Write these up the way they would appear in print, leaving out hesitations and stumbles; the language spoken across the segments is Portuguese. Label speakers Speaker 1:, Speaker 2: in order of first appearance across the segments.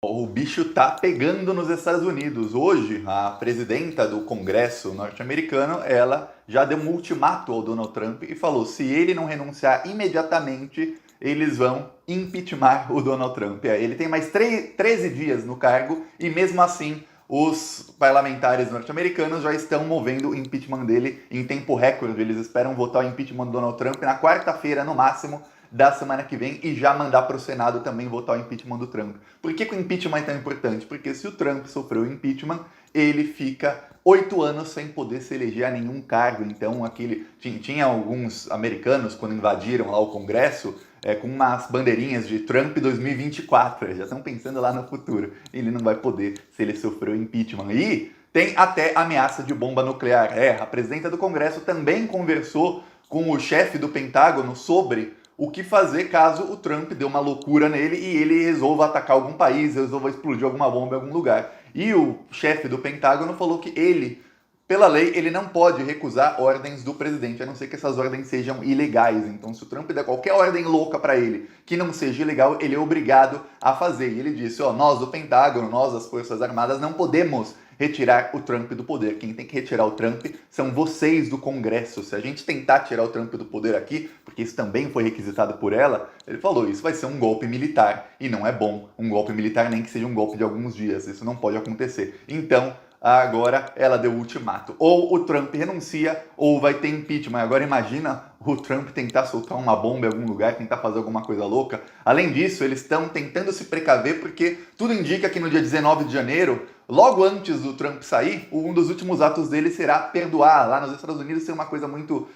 Speaker 1: O bicho tá pegando nos Estados Unidos. Hoje, a presidenta do Congresso norte-americano, ela já deu um ultimato ao Donald Trump e falou: se ele não renunciar imediatamente, eles vão impeachment o Donald Trump. Ele tem mais 13 dias no cargo e mesmo assim os parlamentares norte-americanos já estão movendo o impeachment dele em tempo recorde. Eles esperam votar o impeachment do Donald Trump na quarta-feira, no máximo, da semana que vem e já mandar para o Senado também votar o impeachment do Trump. Por que o impeachment é tão importante? Porque se o Trump sofreu o impeachment, ele fica 8 anos sem poder se eleger a nenhum cargo. Então, tinha alguns americanos, quando invadiram lá o Congresso, com umas bandeirinhas de Trump 2024. Eles já estão pensando lá no futuro. Ele não vai poder se ele sofreu impeachment. E tem até ameaça de bomba nuclear. A presidenta do Congresso também conversou com o chefe do Pentágono sobre o que fazer caso o Trump dê uma loucura nele e ele resolva atacar algum país, resolva explodir alguma bomba em algum lugar. E o chefe do Pentágono falou que ele, pela lei, ele não pode recusar ordens do presidente, a não ser que essas ordens sejam ilegais. Então, se o Trump der qualquer ordem louca para ele que não seja ilegal, ele é obrigado a fazer. E ele disse, nós do Pentágono, nós das Forças Armadas, não podemos retirar o Trump do poder. Quem tem que retirar o Trump são vocês do Congresso. Se a gente tentar tirar o Trump do poder aqui, porque isso também foi requisitado por ela, ele falou, isso vai ser um golpe militar. E não é bom um golpe militar, nem que seja um golpe de alguns dias. Isso não pode acontecer. Então, agora ela deu o ultimato. Ou o Trump renuncia, ou vai ter impeachment. Agora imagina o Trump tentar soltar uma bomba em algum lugar, tentar fazer alguma coisa louca. Além disso, eles estão tentando se precaver, porque tudo indica que no dia 19 de janeiro, logo antes do Trump sair, um dos últimos atos dele será perdoar. Lá nos Estados Unidos tem uma coisa muito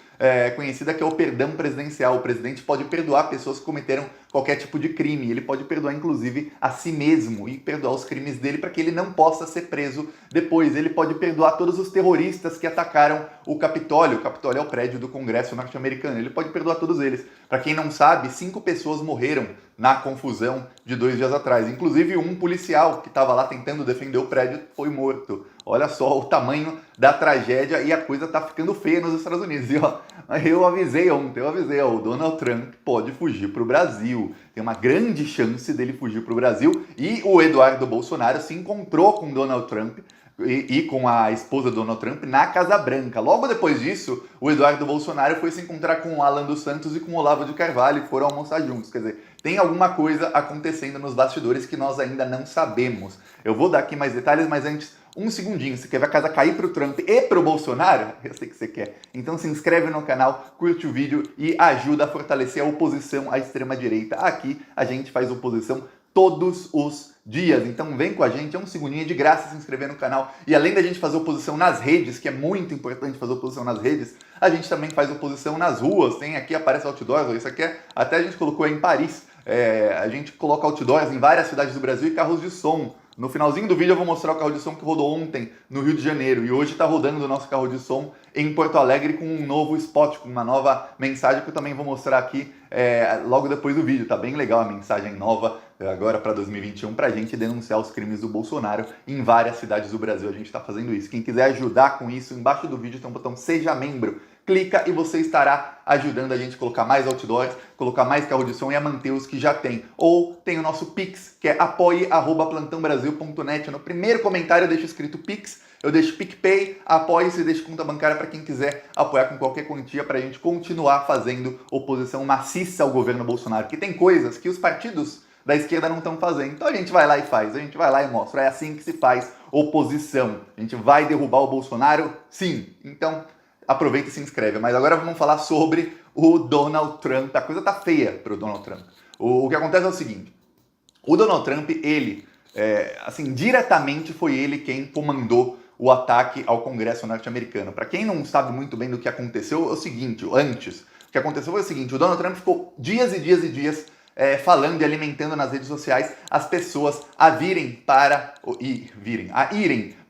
Speaker 1: conhecida que é o perdão presidencial. O presidente pode perdoar pessoas que cometeram qualquer tipo de crime. Ele pode perdoar, inclusive, a si mesmo e perdoar os crimes dele para que ele não possa ser preso depois. Ele pode perdoar todos os terroristas que atacaram o Capitólio. O Capitólio é o prédio do Congresso norte-americano. Ele pode perdoar todos eles. Para quem não sabe, 5 pessoas morreram na confusão de 2 dias atrás. Inclusive um policial que estava lá tentando defender o prédio foi morto. Olha só o tamanho da tragédia e a coisa tá ficando feia nos Estados Unidos. E eu avisei ontem, o Donald Trump pode fugir para o Brasil. Tem uma grande chance dele fugir para o Brasil. E o Eduardo Bolsonaro se encontrou com Donald Trump e com a esposa do Donald Trump na Casa Branca. Logo depois disso, o Eduardo Bolsonaro foi se encontrar com o Alan dos Santos e com o Olavo de Carvalho e foram almoçar juntos. Quer dizer, tem alguma coisa acontecendo nos bastidores que nós ainda não sabemos. Eu vou dar aqui mais detalhes, mas antes, um segundinho. Se quer ver a casa cair pro Trump e pro Bolsonaro, eu sei que você quer. Então se inscreve no canal, curte o vídeo e ajuda a fortalecer a oposição à extrema-direita. Aqui a gente faz oposição todos os dias. Então vem com a gente, é um segundinho de graça se inscrever no canal. E além da gente fazer oposição nas redes, que é muito importante fazer oposição nas redes, a gente também faz oposição nas ruas. Tem aqui, aparece outdoors, isso aqui até a gente colocou em Paris. A gente coloca outdoors em várias cidades do Brasil e carros de som. No finalzinho do vídeo eu vou mostrar o carro de som que rodou ontem no Rio de Janeiro. E hoje está rodando o nosso carro de som em Porto Alegre com um novo spot, com uma nova mensagem que eu também vou mostrar aqui logo depois do vídeo. Tá bem legal a mensagem nova agora para 2021 para a gente denunciar os crimes do Bolsonaro em várias cidades do Brasil. A gente está fazendo isso. Quem quiser ajudar com isso, embaixo do vídeo tem um botão Seja Membro. Clica e você estará ajudando a gente a colocar mais outdoors, colocar mais carro de som e a manter os que já tem. Ou tem o nosso Pix, que é apoie@plantãobrasil.net. No primeiro comentário eu deixo escrito Pix, eu deixo PicPay, apoie-se e deixo conta bancária para quem quiser apoiar com qualquer quantia para a gente continuar fazendo oposição maciça ao governo Bolsonaro. Que tem coisas que os partidos da esquerda não estão fazendo. Então a gente vai lá e faz, a gente vai lá e mostra. É assim que se faz oposição. A gente vai derrubar o Bolsonaro? Sim. Então aproveita e se inscreve. Mas agora vamos falar sobre o Donald Trump. A coisa tá feia para o Donald Trump. O que acontece é o seguinte. O Donald Trump, ele, diretamente foi ele quem comandou o ataque ao Congresso norte-americano. Para quem não sabe muito bem do que aconteceu, é o seguinte, o que aconteceu foi o seguinte, o Donald Trump ficou dias e dias e dias falando e alimentando nas redes sociais as pessoas a irem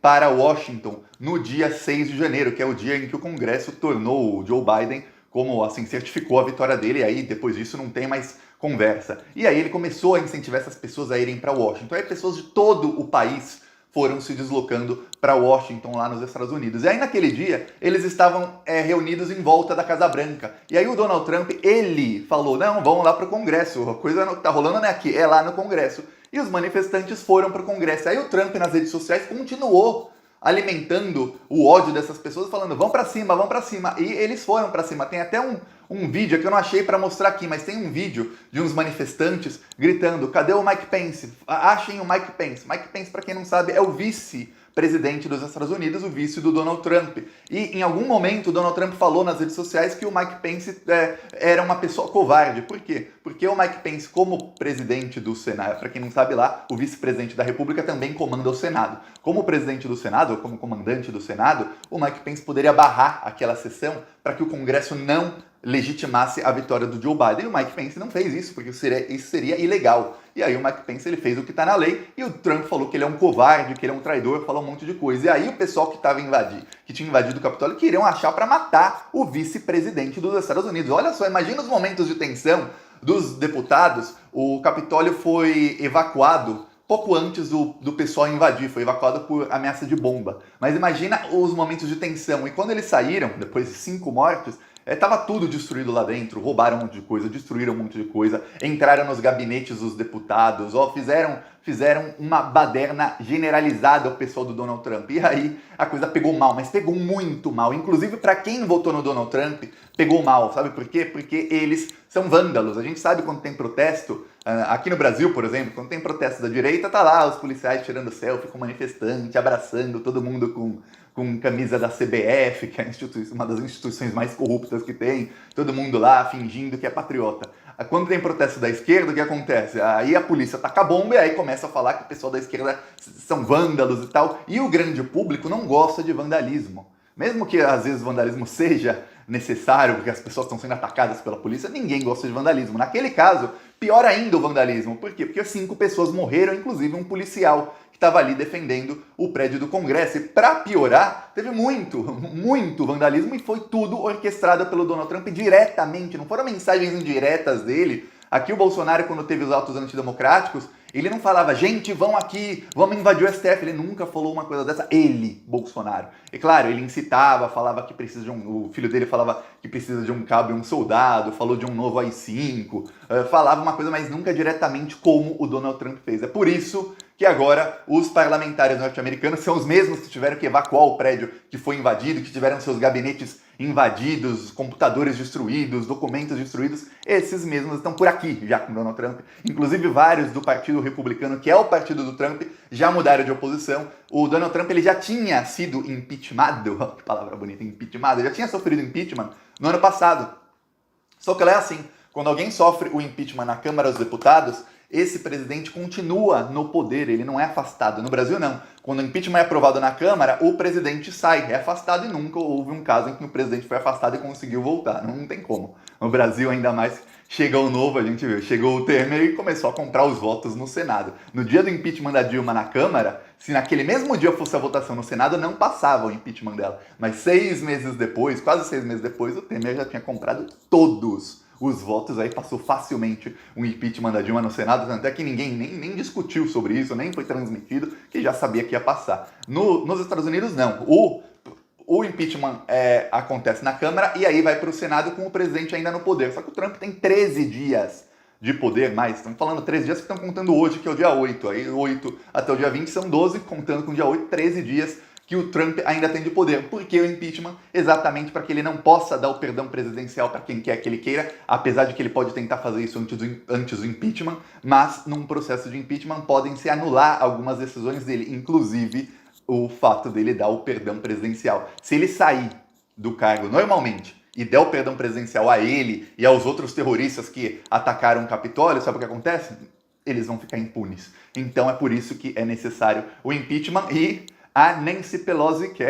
Speaker 1: para Washington no dia 6 de janeiro, que é o dia em que o Congresso tornou o Joe Biden como, certificou a vitória dele, e aí depois disso não tem mais conversa. E aí ele começou a incentivar essas pessoas a irem para Washington. Aí pessoas de todo o país foram se deslocando para Washington, lá nos Estados Unidos. E aí naquele dia, eles estavam reunidos em volta da Casa Branca. E aí o Donald Trump, ele falou, não, vamos lá para o Congresso, a coisa não tá rolando não é aqui, é lá no Congresso. e os manifestantes foram para o Congresso. Aí o Trump nas redes sociais continuou alimentando o ódio dessas pessoas, falando vão para cima, vão para cima. E eles foram para cima. Tem até um vídeo que eu não achei para mostrar aqui, mas tem um vídeo de uns manifestantes gritando, cadê o Mike Pence? Achem o Mike Pence. Mike Pence, para quem não sabe, é o vice-presidente dos Estados Unidos, o vice do Donald Trump. E em algum momento o Donald Trump falou nas redes sociais que o Mike Pence era uma pessoa covarde. Por quê? Porque o Mike Pence, como presidente do Senado, para quem não sabe lá, o vice-presidente da República também comanda o Senado. Como presidente do Senado, ou como comandante do Senado, o Mike Pence poderia barrar aquela sessão para que o Congresso não legitimasse a vitória do Joe Biden. E o Mike Pence não fez isso, porque isso seria ilegal. E aí o Mike Pence ele fez o que está na lei, e o Trump falou que ele é um covarde, que ele é um traidor, falou um monte de coisa. E aí o pessoal que tinha invadido o Capitólio, queriam achar para matar o vice-presidente dos Estados Unidos. Olha só, imagina os momentos de tensão dos deputados. O Capitólio foi evacuado pouco antes do pessoal invadir, foi evacuado por ameaça de bomba. Mas imagina os momentos de tensão. E quando eles saíram, depois de 5 mortes, tava tudo destruído lá dentro, roubaram um monte de coisa, destruíram um monte de coisa, entraram nos gabinetes dos deputados, fizeram uma baderna generalizada ao pessoal do Donald Trump. E aí a coisa pegou mal, mas pegou muito mal. Inclusive para quem votou no Donald Trump, pegou mal. Sabe por quê? Porque eles são vândalos. A gente sabe quando tem protesto, aqui no Brasil, por exemplo, quando tem protesto da direita, tá lá os policiais tirando selfie com manifestante, abraçando todo mundo com camisa da CBF, que é uma das instituições mais corruptas que tem, todo mundo lá fingindo que é patriota. Quando tem protesto da esquerda, o que acontece? Aí a polícia taca a bomba e aí começa a falar que o pessoal da esquerda são vândalos e tal. E o grande público não gosta de vandalismo. Mesmo que às vezes o vandalismo seja necessário, porque as pessoas estão sendo atacadas pela polícia, ninguém gosta de vandalismo. Naquele caso, pior ainda o vandalismo. Por quê? Porque 5 pessoas morreram, inclusive um policial que estava ali defendendo o prédio do Congresso. E para piorar, teve muito vandalismo e foi tudo orquestrado pelo Donald Trump diretamente. Não foram mensagens indiretas dele. Aqui o Bolsonaro, quando teve os atos antidemocráticos, ele não falava, gente, vão aqui, vamos invadir o STF. Ele nunca falou uma coisa dessa, ele, Bolsonaro. E claro, ele incitava, falava que precisa de o filho dele falava que precisa de um cabo e um soldado, falou de um novo AI-5, falava uma coisa, mas nunca diretamente como o Donald Trump fez. É por isso que agora os parlamentares norte-americanos são os mesmos que tiveram que evacuar o prédio que foi invadido, que tiveram seus gabinetes invadidos, computadores destruídos, documentos destruídos. Esses mesmos estão por aqui já com Donald Trump. Inclusive vários do Partido Republicano, que é o partido do Trump, já mudaram de oposição. O Donald Trump ele já tinha sido impeachmentado, que palavra bonita, impeachmentado, já tinha sofrido impeachment no ano passado. Só que ela é assim, quando alguém sofre o impeachment na Câmara dos Deputados, esse presidente continua no poder, ele não é afastado. No Brasil, não. Quando o impeachment é aprovado na Câmara, o presidente sai, é afastado, e nunca houve um caso em que o presidente foi afastado e conseguiu voltar. Não tem como. No Brasil, ainda mais, chega o novo, a gente viu, chegou o Temer e começou a comprar os votos no Senado. No dia do impeachment da Dilma na Câmara, se naquele mesmo dia fosse a votação no Senado, não passava o impeachment dela. Mas 6 meses depois, quase 6 meses depois, o Temer já tinha comprado todos os votos, aí passou facilmente um impeachment da Dilma no Senado, até que ninguém nem discutiu sobre isso, nem foi transmitido, que já sabia que ia passar. Nos Estados Unidos, não. O impeachment acontece na Câmara e aí vai para o Senado com o presidente ainda no poder. Só que o Trump tem 13 dias de poder, mais, estamos falando 13 dias que estão contando hoje, que é o dia 8. Aí 8 até o dia 20 são 12, contando com o dia 8, 13 dias que o Trump ainda tem de poder. Por que o impeachment? Exatamente para que ele não possa dar o perdão presidencial para quem quer que ele queira, apesar de que ele pode tentar fazer isso antes do impeachment, mas num processo de impeachment podem se anular algumas decisões dele, inclusive o fato dele dar o perdão presidencial. Se ele sair do cargo normalmente e der o perdão presidencial a ele e aos outros terroristas que atacaram o Capitólio, sabe o que acontece? Eles vão ficar impunes. Então é por isso que é necessário o impeachment e a Nancy Pelosi, que eu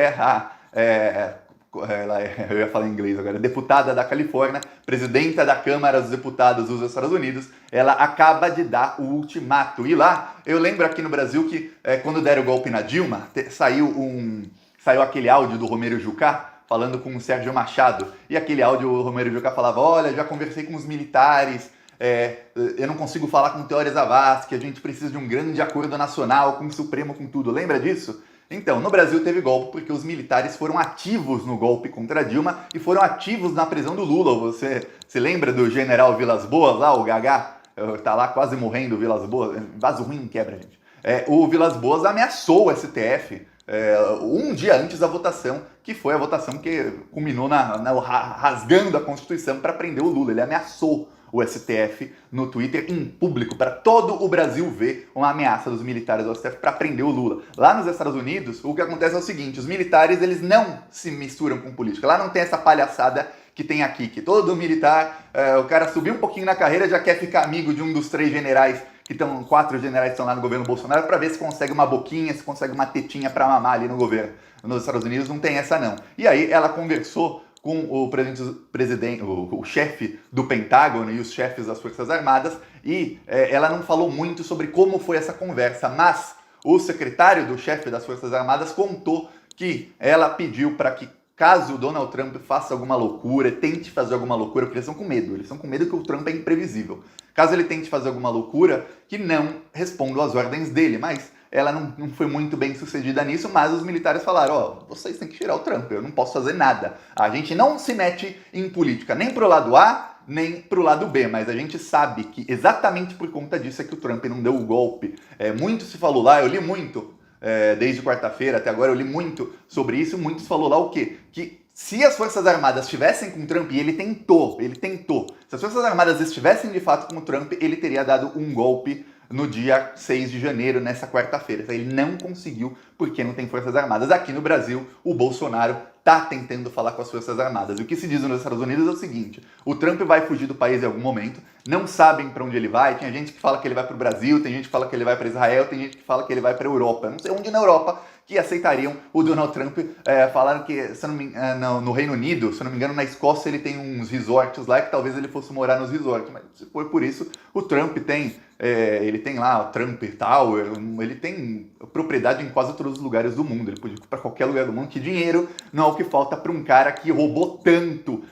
Speaker 1: ia falar em inglês agora, deputada da Califórnia, presidenta da Câmara dos Deputados dos Estados Unidos, ela acaba de dar o ultimato. E lá, eu lembro aqui no Brasil que quando deram o golpe na Dilma, saiu aquele áudio do Romero Jucá, falando com o Sérgio Machado, e aquele áudio o Romero Jucá falava, olha, já conversei com os militares, eu não consigo falar com Teori Zavascki, a gente precisa de um grande acordo nacional com o Supremo, com tudo. Lembra disso? Então, no Brasil teve golpe porque os militares foram ativos no golpe contra Dilma e foram ativos na prisão do Lula. Você se lembra do general Vilas Boas lá, o Gagá? tá lá quase morrendo o Vilas Boas, vaso ruim não quebra, gente. O Vilas Boas ameaçou o STF um dia antes da votação, que foi a votação que culminou rasgando a Constituição para prender o Lula. Ele ameaçou o STF no Twitter em público, para todo o Brasil ver uma ameaça dos militares do STF para prender o Lula. Lá nos Estados Unidos, o que acontece é o seguinte, os militares eles não se misturam com política. Lá não tem essa palhaçada que tem aqui, que todo militar, o cara subiu um pouquinho na carreira já quer ficar amigo de um dos 3 generais, que estão 4 generais que estão lá no governo Bolsonaro, para ver se consegue uma boquinha, se consegue uma tetinha para mamar ali no governo. Nos Estados Unidos não tem essa não. E aí ela conversou com o chefe do Pentágono e os chefes das Forças Armadas, e ela não falou muito sobre como foi essa conversa, mas o secretário do chefe das Forças Armadas contou que ela pediu para que, caso o Donald Trump faça alguma loucura, tente fazer alguma loucura, porque eles estão com medo que o Trump é imprevisível. Caso ele tente fazer alguma loucura, que não respondam às ordens dele, mas ela não foi muito bem sucedida nisso, mas os militares falaram, vocês têm que tirar o Trump, eu não posso fazer nada. A gente não se mete em política, nem pro lado A, nem pro lado B, mas a gente sabe que exatamente por conta disso é que o Trump não deu o golpe. Muito se falou lá, eu li muito, desde quarta-feira até agora, eu li muito sobre isso, muitos falou lá o quê? Que se as Forças Armadas estivessem com o Trump, e ele tentou, se as Forças Armadas estivessem de fato com o Trump, ele teria dado um golpe no dia 6 de janeiro, nessa quarta-feira. Ele não conseguiu porque não tem Forças Armadas. Aqui no Brasil, o Bolsonaro está tentando falar com as Forças Armadas. E o que se diz nos Estados Unidos é o seguinte, o Trump vai fugir do país em algum momento, não sabem para onde ele vai, tem gente que fala que ele vai para o Brasil, tem gente que fala que ele vai para Israel, tem gente que fala que ele vai para a Europa. Eu não sei onde na Europa que aceitariam o Donald Trump. Falaram que, se não me engano, no Reino Unido, se não me engano, na Escócia ele tem uns resorts lá, que talvez ele fosse morar nos resorts, mas se for por isso, o Trump tem, ele tem lá o Trump Tower, ele tem propriedade em quase todos os lugares do mundo, ele pode ir para qualquer lugar do mundo, que dinheiro não é o que falta para um cara que roubou tanto.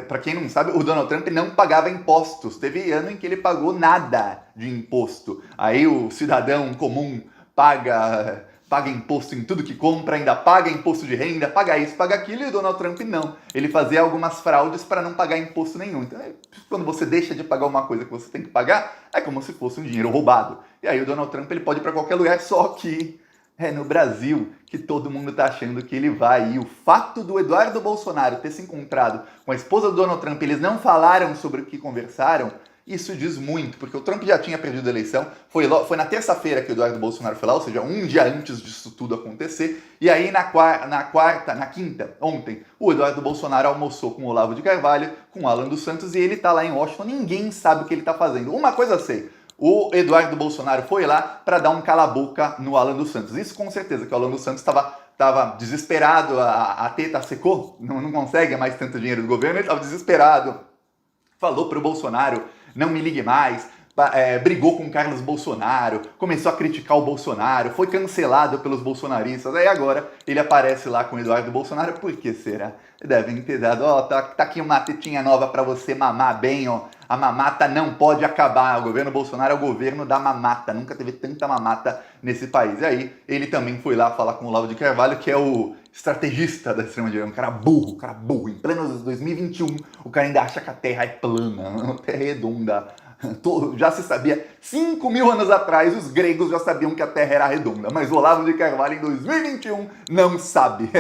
Speaker 1: Para quem não sabe, o Donald Trump não pagava impostos, teve ano em que ele pagou nada de imposto, aí o cidadão comum paga imposto em tudo que compra, ainda paga imposto de renda, paga isso, paga aquilo, e o Donald Trump não. Ele fazia algumas fraudes para não pagar imposto nenhum. Então, quando você deixa de pagar uma coisa que você tem que pagar, é como se fosse um dinheiro roubado. E aí o Donald Trump ele pode ir para qualquer lugar, só que é no Brasil que todo mundo está achando que ele vai. E o fato do Eduardo Bolsonaro ter se encontrado com a esposa do Donald Trump, eles não falaram sobre o que conversaram, isso diz muito, porque o Trump já tinha perdido a eleição, foi na terça-feira que o Eduardo Bolsonaro foi lá, ou seja, um dia antes disso tudo acontecer, e aí na quinta, ontem, o Eduardo Bolsonaro almoçou com o Olavo de Carvalho, com o Alan dos Santos, e ele tá lá em Washington, ninguém sabe o que ele tá fazendo. Uma coisa eu sei, o Eduardo Bolsonaro foi lá para dar um cala-boca no Alan dos Santos, isso com certeza, que o Alan dos Santos estava desesperado, a teta secou, não consegue mais tanto dinheiro do governo, ele estava desesperado, falou pro Bolsonaro, não me ligue mais, brigou com o Carlos Bolsonaro, começou a criticar o Bolsonaro, foi cancelado pelos bolsonaristas, aí agora ele aparece lá com o Eduardo Bolsonaro, por que será? Devem ter dado, tá aqui uma tetinha nova pra você mamar bem, a mamata não pode acabar, o governo Bolsonaro é o governo da mamata, nunca teve tanta mamata nesse país. E aí ele também foi lá falar com o Olavo de Carvalho, que é o estrategista da extrema-direita, um cara burro, em pleno 2021, o cara ainda acha que a Terra é plana, a Terra é redonda. Já se sabia, 5.000 anos atrás, os gregos já sabiam que a Terra era redonda, mas o Olavo de Carvalho em 2021 não sabe.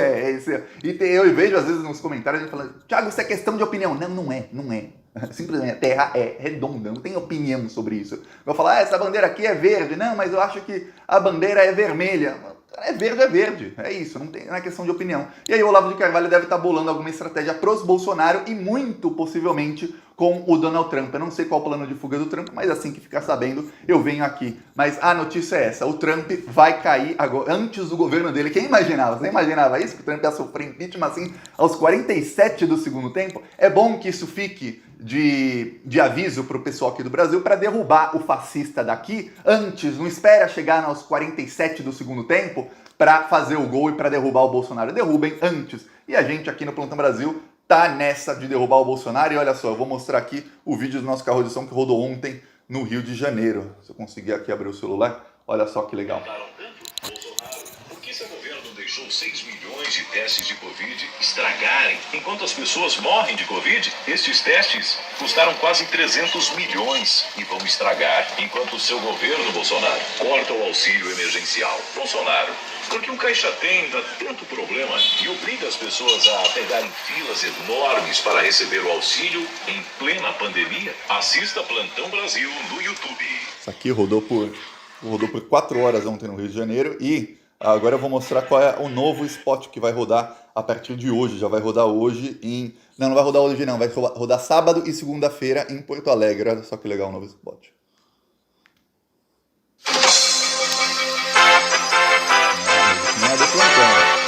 Speaker 1: Eu vejo às vezes nos comentários a gente falando, Thiago, isso é questão de opinião. Não é. Simplesmente a Terra é redonda, não tem opinião sobre isso. Eu vou falar, essa bandeira aqui é verde. Não, mas eu acho que a bandeira é vermelha. É verde, é isso, não é questão de opinião. E aí o Olavo de Carvalho deve estar bolando alguma estratégia pros Bolsonaro e muito possivelmente com o Donald Trump. Eu não sei qual o plano de fuga do Trump, mas assim que ficar sabendo, eu venho aqui. Mas a notícia é essa, o Trump vai cair agora, antes do governo dele. Quem imaginava? Você imaginava isso? Que o Trump ia sofrer impeachment assim aos 47 do segundo tempo? É bom que isso fique de aviso para o pessoal aqui do Brasil para derrubar o fascista daqui antes, não espera chegar aos 47 do segundo tempo para fazer o gol e para derrubar o Bolsonaro. Derrubem antes. E a gente aqui no Plantão Brasil tá nessa de derrubar o Bolsonaro. E olha só, eu vou mostrar aqui o vídeo do nosso carro de som que rodou ontem no Rio de Janeiro. Se eu conseguir aqui abrir o celular, olha só que legal.
Speaker 2: Por que seu governo não deixou deixou 6 milhões de testes de Covid estragarem. Enquanto as pessoas morrem de Covid, estes testes custaram quase 300 milhões e vão estragar. Enquanto o seu governo, Bolsonaro, corta o auxílio emergencial. Bolsonaro, por que o Caixa Tem dá tanto problema e obriga as pessoas a pegarem filas enormes para receber o auxílio em plena pandemia? Assista Plantão Brasil no YouTube.
Speaker 1: Isso aqui rodou por 4 horas ontem no Rio de Janeiro e agora eu vou mostrar qual é o novo spot que vai rodar a partir de hoje. Já vai rodar hoje em... Não vai rodar hoje não, vai rodar sábado e segunda-feira em Porto Alegre. Olha só que legal o novo spot. Não é do plantão.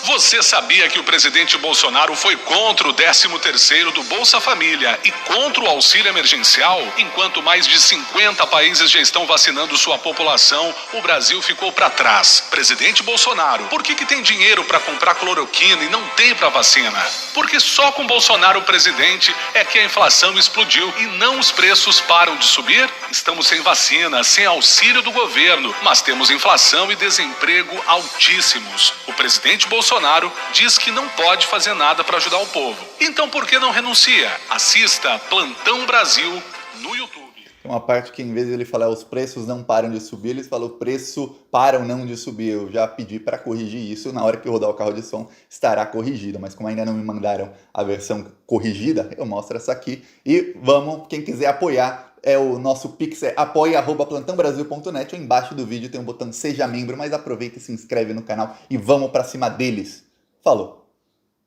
Speaker 3: Você sabia que o presidente Bolsonaro foi contra o 13º do Bolsa Família e contra o auxílio emergencial? Enquanto mais de 50 países já estão vacinando sua população, o Brasil ficou para trás. Presidente Bolsonaro, por que tem dinheiro para comprar cloroquina e não tem para vacina? Porque só com Bolsonaro presidente é que a inflação explodiu e não os preços param de subir? Estamos sem vacina, sem auxílio do governo, mas temos inflação e desemprego altíssimos. O presidente Bolsonaro diz que não pode fazer nada para ajudar o povo. Então por que não renuncia? Assista Plantão Brasil no YouTube.
Speaker 1: Tem uma parte que em vez de ele falar os preços não param de subir, eles falam o preço param não de subir. Eu já pedi para corrigir isso, na hora que eu rodar o carro de som estará corrigido, mas como ainda não me mandaram a versão corrigida, eu mostro essa aqui. E vamos, quem quiser apoiar, o nosso Pix é apoia@plantãobrasil.net. Embaixo do vídeo tem um botão Seja Membro, mas aproveita e se inscreve no canal e vamos para cima deles. Falou!